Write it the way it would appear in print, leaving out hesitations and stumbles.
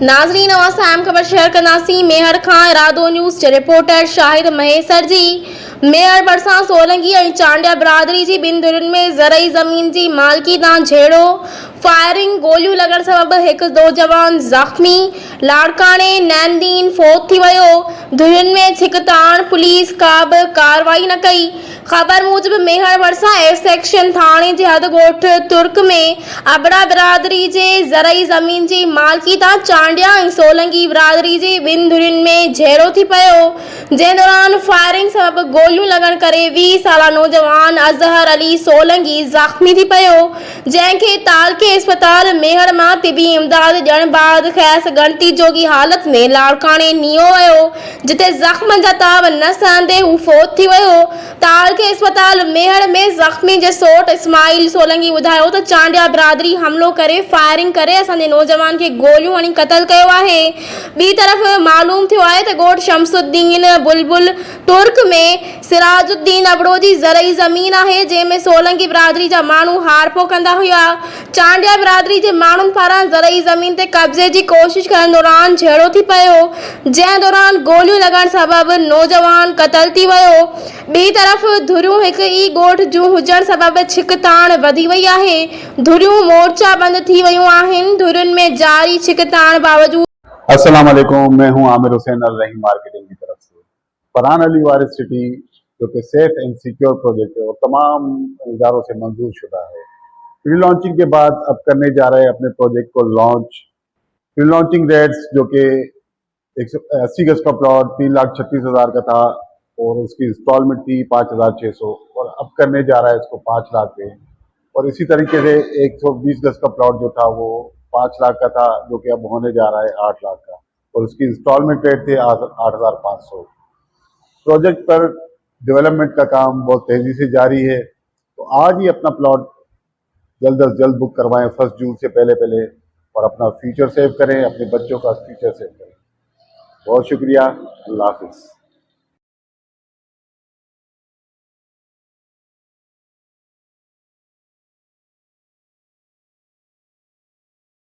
नाज़रीन अहम खबर शेयर कंदासीं मेहर खां इरादो न्यूज़ जे रिपोर्टर शाहिद महेसर जी। मेहर भरिसां सोलंगी ऐं चांडिया बिरादरी जी ॿिनि धुरियुनि में ज़रई ज़मीन जी मालिकी तां झेड़ो, फायरिंग, गोलियूं लॻण सबबि हिकु नौजवान ज़ख़्मी, लाड़काणे नैनदीन फौत थी वियो। धुरियुनि में छिकताण, पुलिस का बि कार्रवाई न कई। ख़बर मूजिबि मेहर भरिसां एफ सेक्शन थाणे जे हद ॻोठ तुर्क में अबड़ा बिरादरी जे ज़रई ज़मीन जी मालिकी तां चांडिया ऐं सोलंगी बिरादरी जी ॿिनि धुरियुनि में झेड़ो थी पियो, जंहिं दौरान फायरिंग सबबि गोलियूं लॻण करे 20 साला नौजवान अज़हर अली सोलंगी ज़ख़्मी थी पियो, जंहिंखे तालके इस्पताल मेहर मां तिबी इमदाद ॾियण बैदि खेसि ॻणती जोगी हालत में लाड़काणे नियो वियो, जिते ज़ख़्म जा ताब न सहंदे हू फौत थी वियो। तालके इस्पताल मेहर में ज़ख़्मी जे सोट इस्माइल सोलंगी ॿुधायो त चांडिया बिरादरी हमलो करे फायरिंग करे असांजे नौजवान खे गोलियूं हणी क़तल कयो आहे। ॿी तरफ़ मालूम थियो आहे त ॻोठ शमसुद्दीन बुलबुल तुर्क में सिराजुद्दीन अबड़ो जी ज़रई ज़मीन आहे, जंहिंमें सोलंगी बिरादरी जा माण्हू हारपो कंदा हुआ। चांडिया बिरादरी जे माण्हुनि पारां ज़रई ज़मीन ते कब्ज़े जी कोशिश करण दौरान झेड़ो थी पियो, जंहिं दौरान गोलियूं लॻण सबबि नौजवान क़तल थी वियो। ॿी तरफ़ धुरियूं हिकु ई ॻोठ जूं हुजण सबबि छिकताण वधी वई आहे। धुरियूं मोर्चा बंदि थी वियूं आहिनि। धुरियुनि में जारी छिकताण बावजूद अस्सलाम वालेकुम, मैं हूं आमिर हुसैन अल रहीम मार्केटिंग की तरफ से। फरहान अली वारिस सिटी जो कि सेफ एंड सिक्योर प्रोजेक्ट है और तमाम इदारों से मंजूर शुदा है, प्री लॉन्चिंग के बाद अब करने जा रहे हैं अपने प्रोजेक्ट को लॉन्च। प्री लॉन्चिंग रेट्स जो कि 180 गज का प्लॉट 3,36,000 का था और उसकी इंस्टॉलमेंट थी 5,600 और अब करने जा रहा है इसको 5 लाख पे। और इसी तरीके से 120 गज का प्लॉट जो था वो 5 लाख का था, जो कि अब होने जा रहा है 8 लाख का और उसकी इंस्टॉलमेंट रेट थे 8,500। प्रोजेक्ट पर डेवलपमेंट का काम बहुत तेजी से जारी है, तो आज ही अपना प्लॉट जल्द अज जल्द बुक करवाएं 1 जून से पहले और अपना फ्यूचर सेव करें, अपने बच्चों का फ्यूचर सेव करें। बहुत शुक्रिया, अल्लाह हाफिज़।